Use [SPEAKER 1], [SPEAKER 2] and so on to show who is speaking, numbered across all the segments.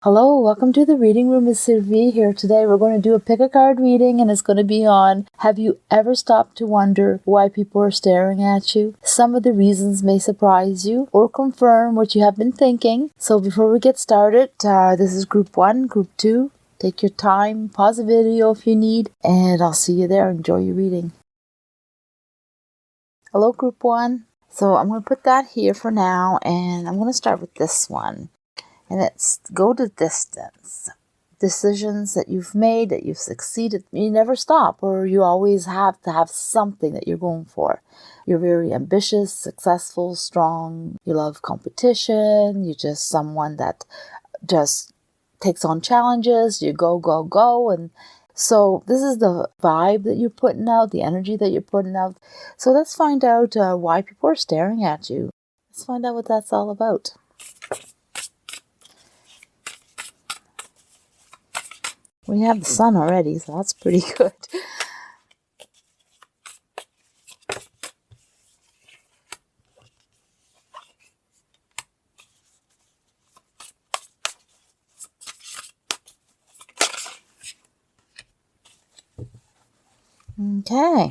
[SPEAKER 1] Hello, welcome to the reading room. It's Seer here. Today we're going to do a pick a card reading, and it's going to be on, have you ever stopped to wonder why people are staring at you? Some of the reasons may surprise you or confirm what you have been thinking. So before we get started, this is group 1, group 2. Take your time, pause the video if you need, and I'll see you there. Enjoy your reading. Hello, group 1. So I'm going to put that here for now, and I'm going to start with this one. And it's go the distance. Decisions that you've made, that you've succeeded, you never stop, or you always have to have something that you're going for. You're very ambitious, successful, strong. You love competition. You're just someone that just takes on challenges. You go, go, go. And so this is the vibe that you're putting out, the energy that you're putting out. So let's find out why people are staring at you. Let's find out what that's all about. We have the sun already, so that's pretty good. Okay.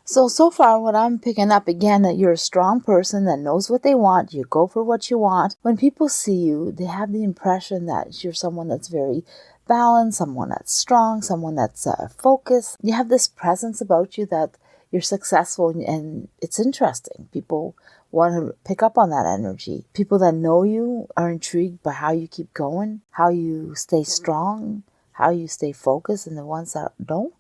[SPEAKER 1] So far what I'm picking up again, that you're a strong person that knows what they want. You go for what you want. When people see you, they have the impression that you're someone that's very balanced, someone that's strong, someone that's focused. You have this presence about you that you're successful, and it's interesting. People want to pick up on that energy. People that know you are intrigued by how you keep going, how you stay strong, how you stay focused, and the ones that don't,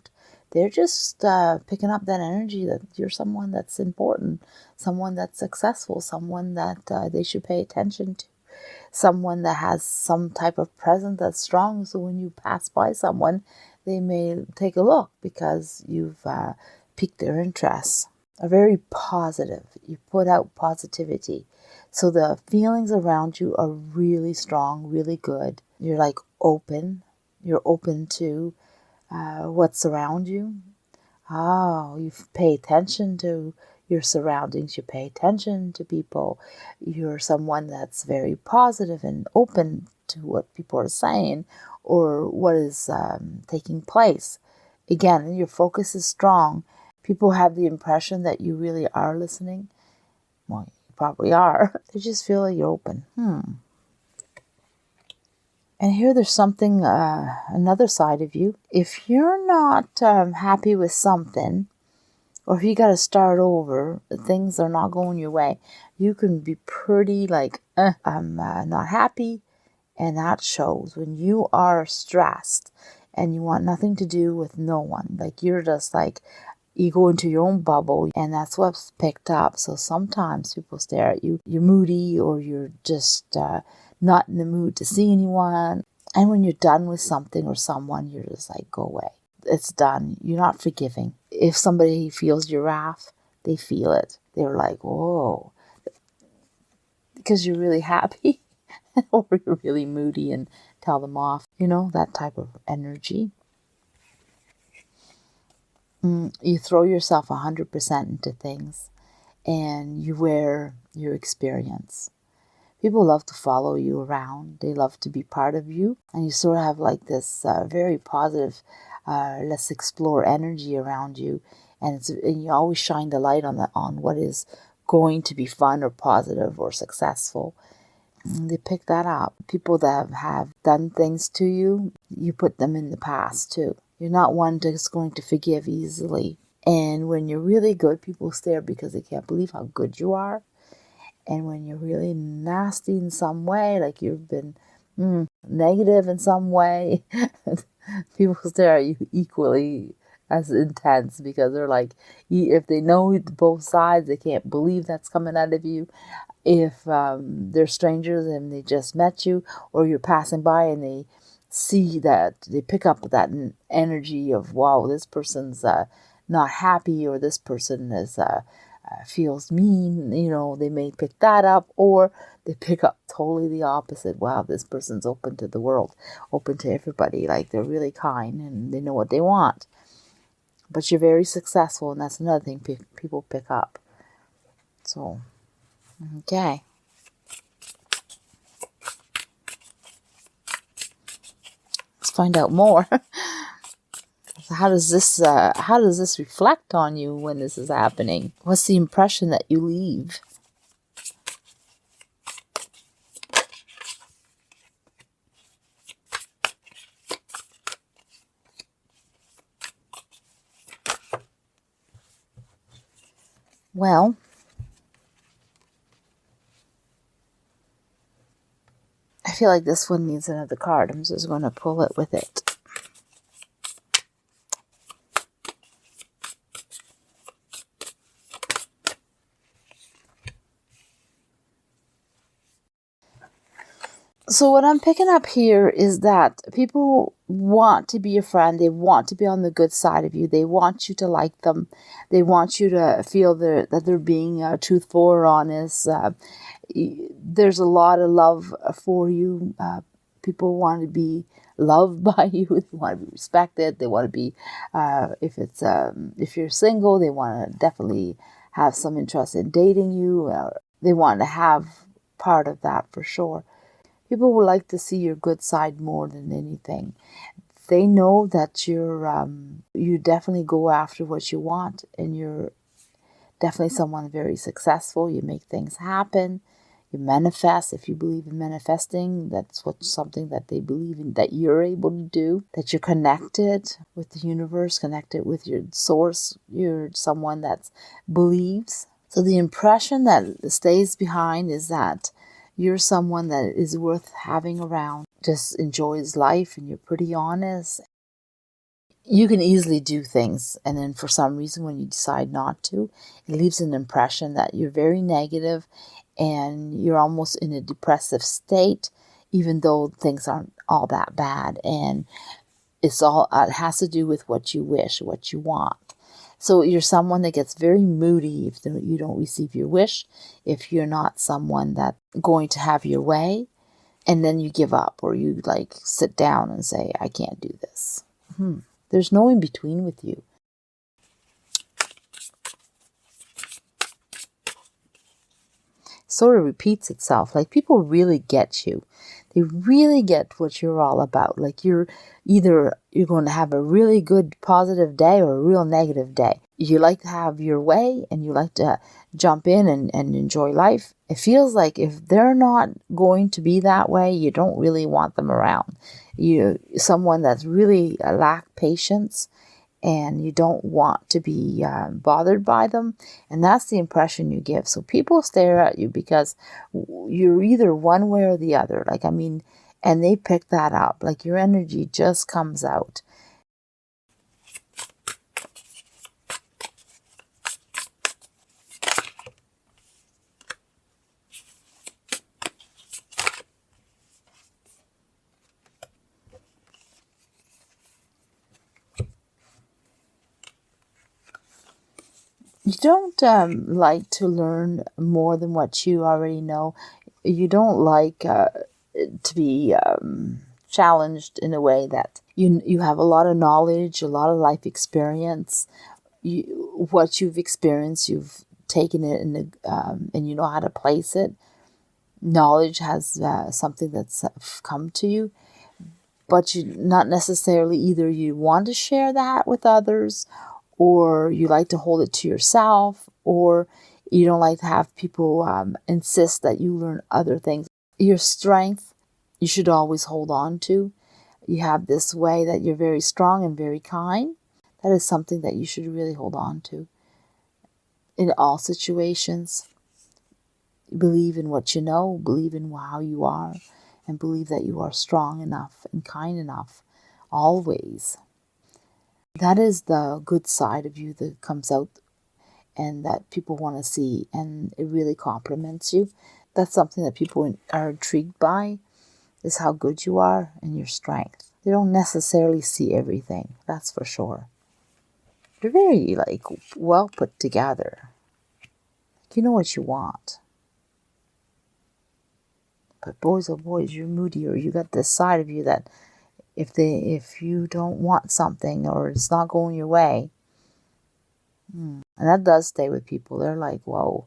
[SPEAKER 1] they're just picking up that energy that you're someone that's important, someone that's successful, someone that they should pay attention to, someone that has some type of presence that's strong. So when you pass by someone, they may take a look because you've piqued their interest. Are very positive. You put out positivity. So the feelings around you are really strong, really good. You're like open. You're open to what's around you. You pay attention to your surroundings. You pay attention to people. You're someone that's very positive and open to what people are saying or what is taking place. Again, your focus is strong. People have the impression that you really are listening. Well, you probably are. They just feel like you're open. And here there's something, another side of you. If you're not happy with something, or if you got to start over, things are not going your way, you can be pretty like, I'm not happy. And that shows when you are stressed and you want nothing to do with no one. Like you're just like, you go into your own bubble, and that's what's picked up. So sometimes people stare at you. You're moody, or you're just not in the mood to see anyone. And when you're done with something or someone, you're just like, go away. It's done. You're not forgiving. If somebody feels your wrath, they feel it. They're like, whoa. Because you're really happy or you're really moody and tell them off. You know, that type of energy. You throw yourself 100% into things, and you wear your experience. People love to follow you around. They love to be part of you. And you sort of have like this very positive, let's explore energy around you. And you always shine the light on what is going to be fun or positive or successful. And they pick that up. People that have done things to you, you put them in the past too. You're not one that's going to forgive easily. And when you're really good, people stare because they can't believe how good you are. And when you're really nasty in some way, like you've been negative in some way, people stare at you equally as intense because they're like, if they know both sides, they can't believe that's coming out of you. If they're strangers and they just met you, or you're passing by and they see that, they pick up that energy of, wow, this person's not happy, or this person is feels mean, they may pick that up, or they pick up totally the opposite. Wow, this person's open to the world, open to everybody, like they're really kind and they know what they want. But you're very successful, and that's another thing people pick up. So, okay. find out more. How does this reflect on you when this is happening? What's the impression that you leave? Well, I feel like this one needs another card. I'm just going to pull it with it. So what I'm picking up here is that people want to be your friend. They want to be on the good side of you. They want you to like them. They want you to feel that they're being truthful or honest. There's a lot of love for you. People want to be loved by you. They want to be respected. They want to be, if you're single, they want to definitely have some interest in dating you. They want to have part of that for sure. People would like to see your good side more than anything. They know that you definitely go after what you want, and you're definitely someone very successful. You make things happen. You manifest. If you believe in manifesting, that's something that they believe in, that you're able to do, that you're connected with the universe, connected with your source. You're someone that believes. So the impression that stays behind is that you're someone that is worth having around, just enjoys life, and you're pretty honest. You can easily do things, and then for some reason when you decide not to, it leaves an impression that you're very negative and you're almost in a depressive state, even though things aren't all that bad. And it has to do with what you wish, what you want. So you're someone that gets very moody if you don't receive your wish, if you're not someone that's going to have your way, and then you give up, or you sit down and say, I can't do this. There's no in between with you. Sort of repeats itself. Like, people really get you. They really get what you're all about. Like, you're going to have a really good positive day or a real negative day. You like to have your way, and you like to jump in and enjoy life. It feels like if they're not going to be that way, you don't really want them around. Someone that's really lack patience, and you don't want to be bothered by them. And that's the impression you give. So people stare at you because you're either one way or the other. And they pick that up. Like, your energy just comes out. You don't like to learn more than what you already know. You don't like to be challenged in a way that you have a lot of knowledge, a lot of life experience. What you've experienced, you've taken it and you know how to place it. Knowledge has something that's come to you, but you not necessarily either you want to share that with others, or you like to hold it to yourself, or you don't like to have people insist that you learn other things. Your strength, you should always hold on to. You have this way that you're very strong and very kind. That is something that you should really hold on to in all situations. Believe in what you know, believe in how you are, and believe that you are strong enough and kind enough always. That is the good side of you that comes out and that people want to see, and it really compliments you. That's something that people are intrigued by, is how good you are and your strength. They don't necessarily see everything, that's for sure. You're very well put together. You know what you want. But boys, oh boys, you're moody, or you got this side of you that if you don't want something or it's not going your way, and that does stay with people. They're like, whoa.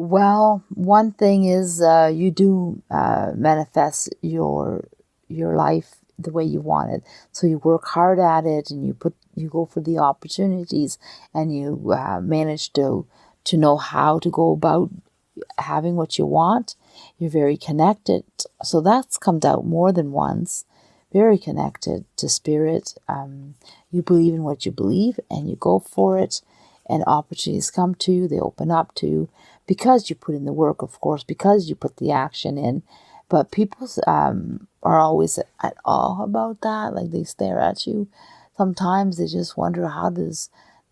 [SPEAKER 1] Well, one thing is you do manifest your life the way you want it. So you work hard at it, and you go for the opportunities, and you manage to know how to go about having what you want. You're very connected. So that's come out more than once. Very connected to spirit. You believe in what you believe, and you go for it, and opportunities come to you. They open up to you because you put in the work, of course, because you put the action in. But people are always at awe about that. Like, they stare at you. Sometimes they just wonder, how do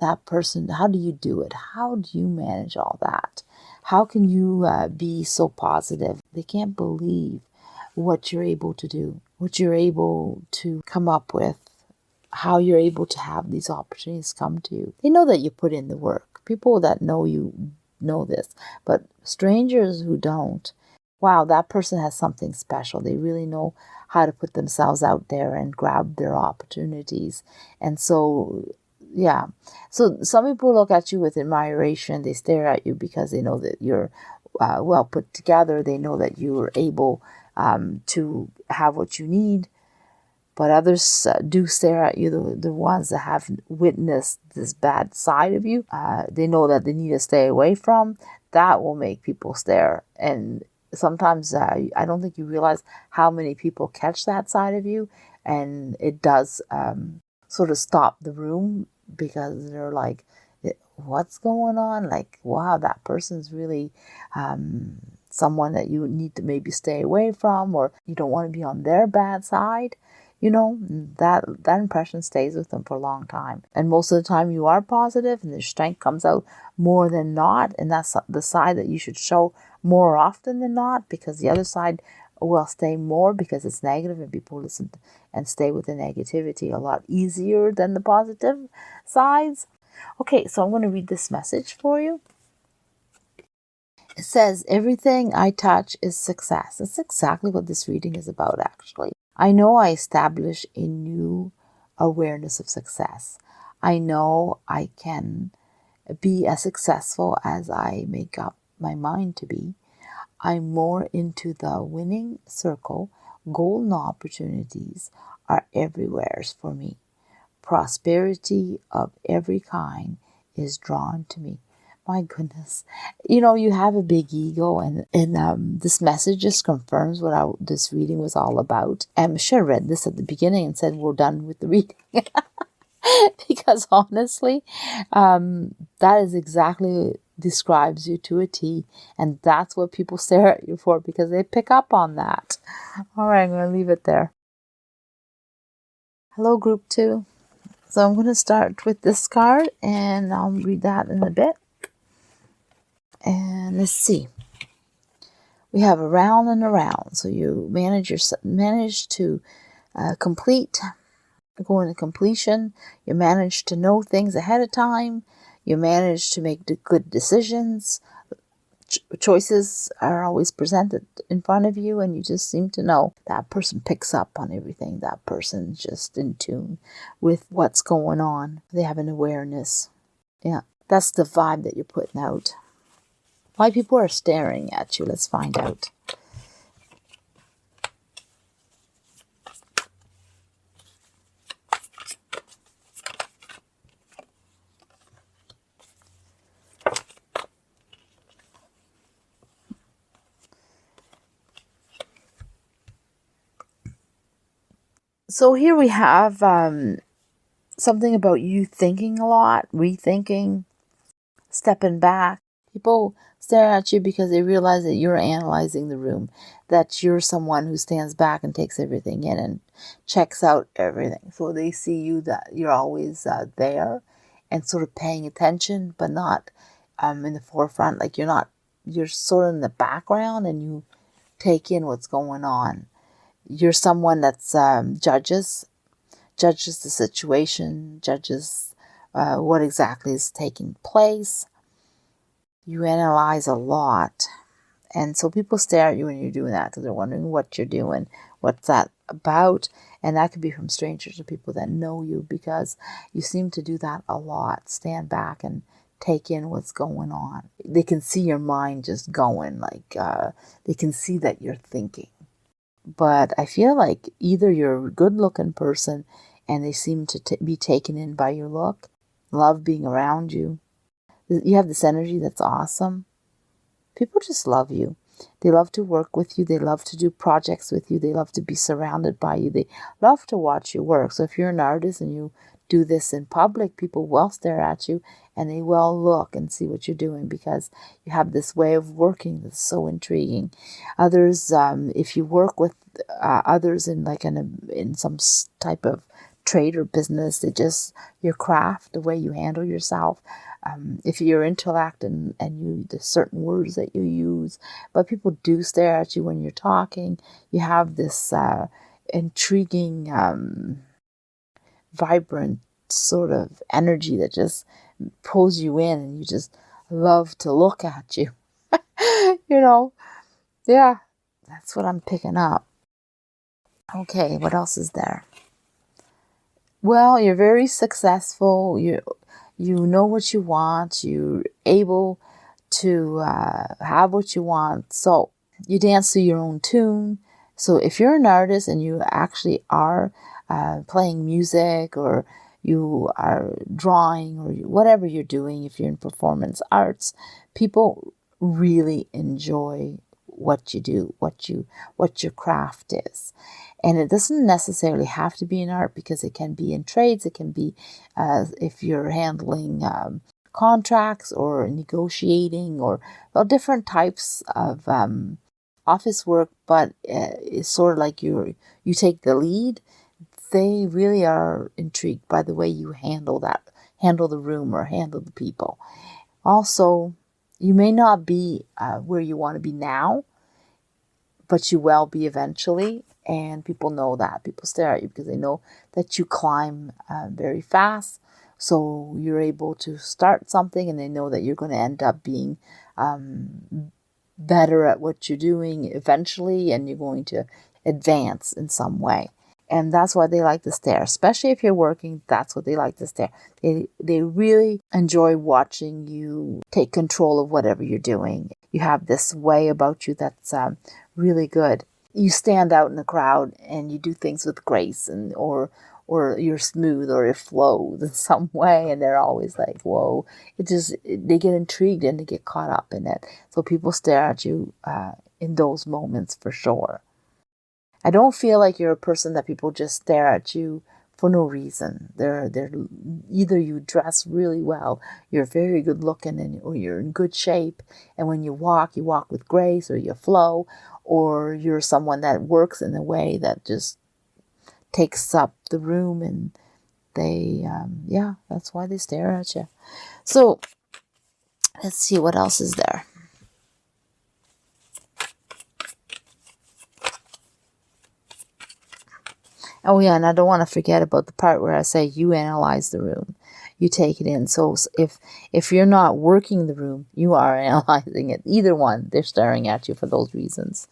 [SPEAKER 1] you do it? How do you manage all that? How can you be so positive? They can't believe what you're able to do, what you're able to come up with, how you're able to have these opportunities come to you. They know that you put in the work. People that know you know this, but strangers who don't, wow, that person has something special. They really know how to put themselves out there and grab their opportunities. And so, yeah. So some people look at you with admiration. They stare at you because they know that you're well put together. They know that you are able to have what you need. But others do stare at you, the ones that have witnessed this bad side of you. They know that they need to stay away from. That will make people stare. And sometimes I don't think you realize how many people catch that side of you. And it does sort of stop the room, because they're like, what's going on? Like, wow, that person's really someone that you need to maybe stay away from, or you don't want to be on their bad side. That impression stays with them for a long time. And most of the time you are positive, and the strength comes out more than not. And that's the side that you should show more often than not, because the other side will stay more because it's negative, and people listen and stay with the negativity a lot easier than the positive sides. Okay, so I'm going to read this message for you. It says, everything I touch is success. That's exactly what this reading is about, actually. I know I establish a new awareness of success. I know I can be as successful as I make up my mind to be. I'm more into the winning circle. Golden opportunities are everywhere for me. Prosperity of every kind is drawn to me. My goodness. You have a big ego, and this message just confirms what this reading was all about. I should have read this at the beginning and said we're done with the reading. Because honestly, that is exactly describes you to a T, and that's what people stare at you for, because they pick up on that. All right, I'm going to leave it there. Hello, group 2. So I'm going to start with this card, and I'll read that in a bit. And let's see. We have around and around. So you manage to complete, go into completion. You manage to know things ahead of time. You manage to make good decisions. Choices are always presented in front of you, and you just seem to know that person picks up on everything. That person's just in tune with what's going on. They have an awareness. Yeah, that's the vibe that you're putting out. Why people are staring at you, let's find out. So here we have something about you thinking a lot, rethinking, stepping back. People stare at you because they realize that you're analyzing the room, that you're someone who stands back and takes everything in and checks out everything. So they see you, that you're always there and sort of paying attention, but not in the forefront. Like you're sort of in the background, and you take in what's going on. You're someone that's judges the situation, judges what exactly is taking place. You analyze a lot. And so people stare at you when you're doing that, because they're wondering what you're doing, what's that about. And that could be from strangers or people that know you, because you seem to do that a lot. Stand back and take in what's going on. They can see your mind just going, like they can see that you're thinking. But I feel like either you're a good-looking person and they seem to be taken in by your look, love being around you. You have this energy that's awesome. People just love you. They love to work with you. They love to do projects with you. They love to be surrounded by you. They love to watch you work. So if you're an artist and you do this in public, people will stare at you and they will look and see what you're doing because you have this way of working that's so intriguing. Others, if you work with others in some type of trade or business, your craft, the way you handle yourself, if your intellect and the certain words that you use, but people do stare at you when you're talking. You have this intriguing, vibrant sort of energy that just pulls you in, and you just love to look at you. Yeah, that's what I'm picking up. Okay, what else is there? Well, you're very successful. You know what you want. You're able to have what you want. So you dance to your own tune. So if you're an artist and you actually are playing music, or you are drawing, or whatever you're doing, if you're in performance arts, people really enjoy what you do, what your craft is. And it doesn't necessarily have to be in art, because it can be in trades. It can be if you're handling contracts or negotiating, or different types of office work. But it's sort of like you take the lead. They really are intrigued by the way you handle the room, or handle the people. Also, you may not be where you want to be now, but you will be eventually. And people know that. People stare at you because they know that you climb very fast. So you're able to start something, and they know that you're going to end up being better at what you're doing eventually, and you're going to advance in some way. And that's why they like to stare. Especially if you're working, that's what they like to stare. They really enjoy watching you take control of whatever you're doing. You have this way about you that's really good. You stand out in the crowd and you do things with grace, or you're smooth, or it flows in some way, and they're always like, whoa. They get intrigued and they get caught up in it. So people stare at you in those moments for sure. I don't feel like you're a person that people just stare at you for no reason. They're either you dress really well, you're very good looking, or you're in good shape, and when you walk with grace, or you flow, or you're someone that works in a way that just takes up the room, and they that's why they stare at you. So let's see what else is there. Oh yeah, and I don't want to forget about the part where I say you analyze the room. You take it in. So if you're not working the room, you are analyzing it. Either one, they're staring at you for those reasons.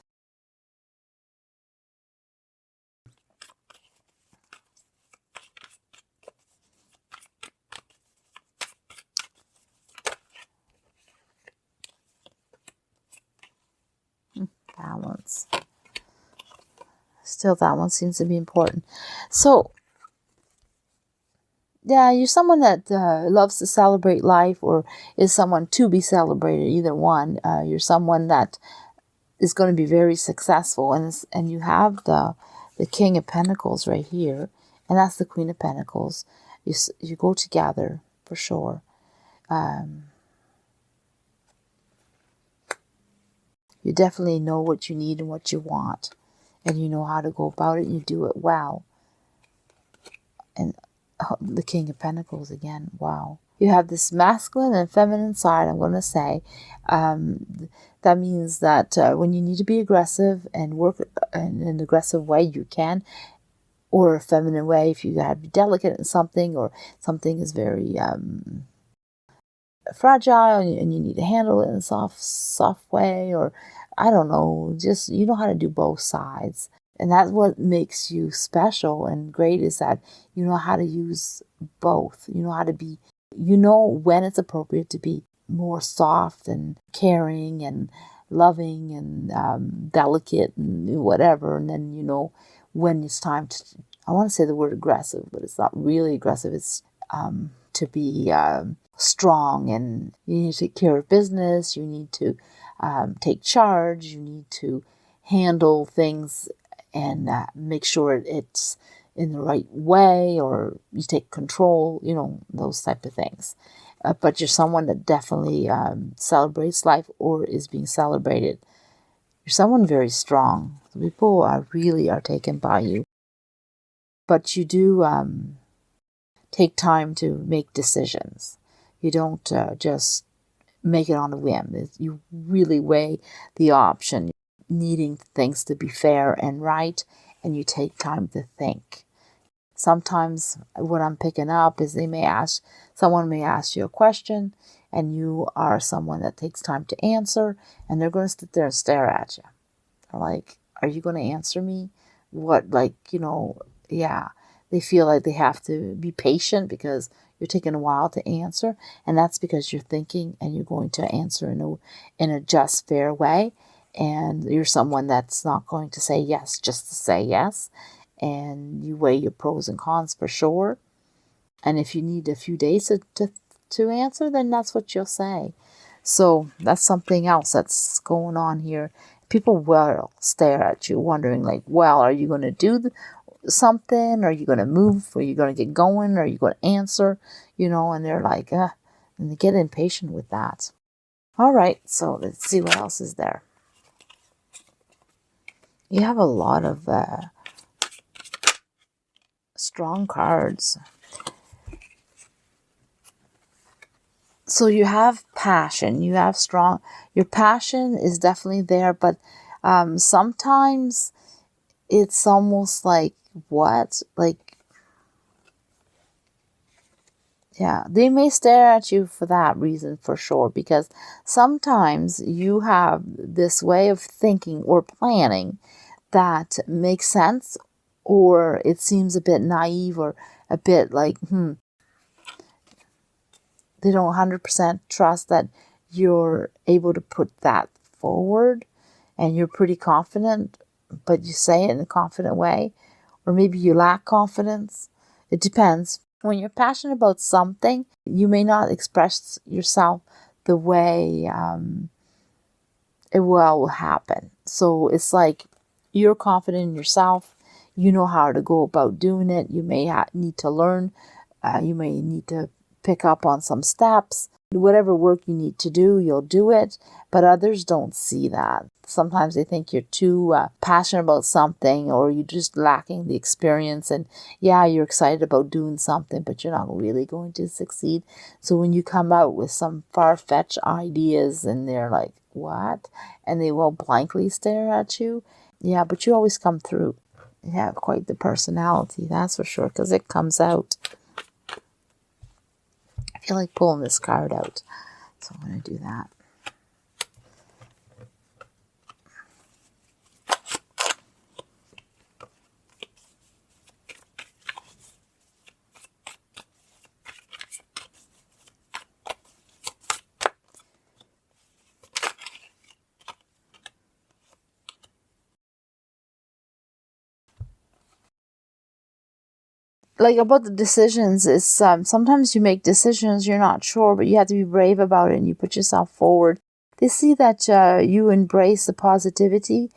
[SPEAKER 1] Balance. Still, that one seems to be important. So, yeah, you're someone that loves to celebrate life, or is someone to be celebrated. Either one. You're someone that is going to be very successful, and you have the King of Pentacles right here, and that's the Queen of Pentacles. You go together for sure. You definitely know what you need and what you want, and you know how to go about it, and you do it well. And the King of Pentacles again, wow. You have this masculine and feminine side, I'm going to say. That means that when you need to be aggressive and work in an aggressive way, you can. Or a feminine way, if you have to be delicate in something, or something is very fragile, and you need to handle it in a soft way, or I don't know, just you know how to do both sides. And that's what makes you special and great, is that you know how to use both. You know how to be you know when it's appropriate to be more soft and caring and loving and delicate and whatever. And then you know when it's time to, I want to say the word aggressive, but it's not really aggressive. It's to be strong, and you need to take care of business. You need to take charge. You need to handle things and make sure it's in the right way, or you take control, those type of things. But you're someone that definitely celebrates life or is being celebrated. You're someone very strong. People are taken by you. But you do take time to make decisions. You don't just make it on a whim. You really weigh the option, needing things to be fair and right, and you take time to think. Sometimes what I'm picking up is someone may ask you a question, and you are someone that takes time to answer, and they're going to sit there and stare at you. They're like, are you going to answer me? What, yeah. They feel like they have to be patient because you're taking a while to answer, and that's because you're thinking and you're going to answer in a just, fair way, and you're someone that's not going to say yes just to say yes, and you weigh your pros and cons for sure. And if you need a few days to answer, then that's what you'll say. So that's something else that's going on here. People will stare at you wondering like, well, are you going to do something? Are you going to move? Are you going to get going? Are you going to answer? And they're like, and they get impatient with that. All right, so let's see what else is there. You have a lot of strong cards. So you have passion. You have strong. Your passion is definitely there, but sometimes it's almost like what? Yeah, they may stare at you for that reason for sure, because sometimes you have this way of thinking or planning that makes sense, or it seems a bit naive or a bit like, they don't 100% trust that you're able to put that forward, and you're pretty confident, but you say it in a confident way, or maybe you lack confidence. It depends. When you're passionate about something, you may not express yourself the way it will happen. So it's like you're confident in yourself. You know how to go about doing it. You may need to learn. You may need to pick up on some steps. Whatever work you need to do, you'll do it. But others don't see that. Sometimes they think you're too passionate about something, or you're just lacking the experience. And yeah, you're excited about doing something, but you're not really going to succeed. So when you come out with some far-fetched ideas and they're like, what? And they will blankly stare at you. Yeah, but you always come through. You have quite the personality, that's for sure, because it comes out. I feel like pulling this card out, so I'm going to do that. Like about the decisions, is sometimes you make decisions you're not sure, but you have to be brave about it and you put yourself forward. They see that you embrace the positivity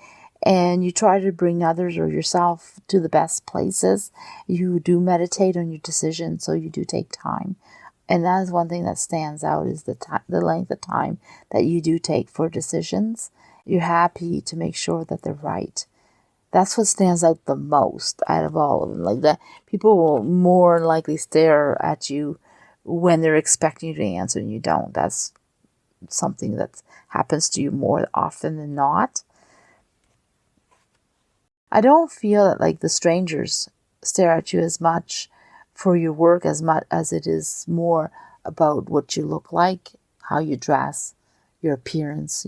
[SPEAKER 1] and you try to bring others or yourself to the best places. You do meditate on your decisions, so you do take time. And that is one thing that stands out, is the length of time that you do take for decisions. You're happy to make sure that they're right. That's what stands out the most out of all of them. Like that, people will more likely stare at you when they're expecting you to answer and you don't. That's something that happens to you more often than not. I don't feel that like the strangers stare at you as much for your work as much as it is more about what you look like, how you dress, your appearance,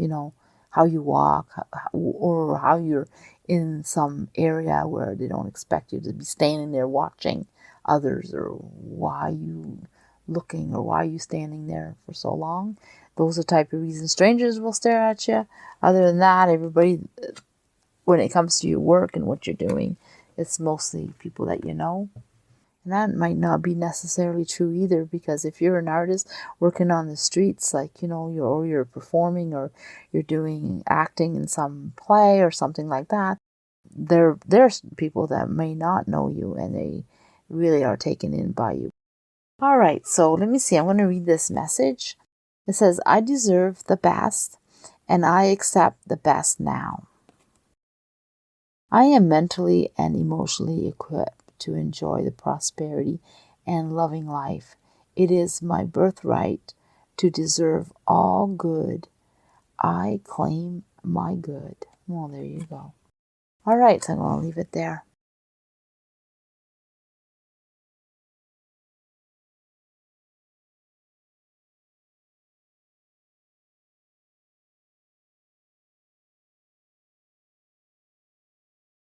[SPEAKER 1] how you walk, or how you're in some area where they don't expect you to be standing there watching others, or why you looking, or why are you standing there for so long? Those are the type of reasons strangers will stare at you. Other than that, everybody, when it comes to your work and what you're doing, it's mostly people that you know. And that might not be necessarily true either, because if you're an artist working on the streets, like, you're performing, or you're doing acting in some play or something like that, there's people that may not know you and they really are taken in by you. All right, so let me see. I'm going to read this message. It says, I deserve the best and I accept the best now. I am mentally and emotionally equipped to enjoy the prosperity and loving life. It is my birthright to deserve all good. I claim my good. Well, there you go. All right, so I'm going to leave it there.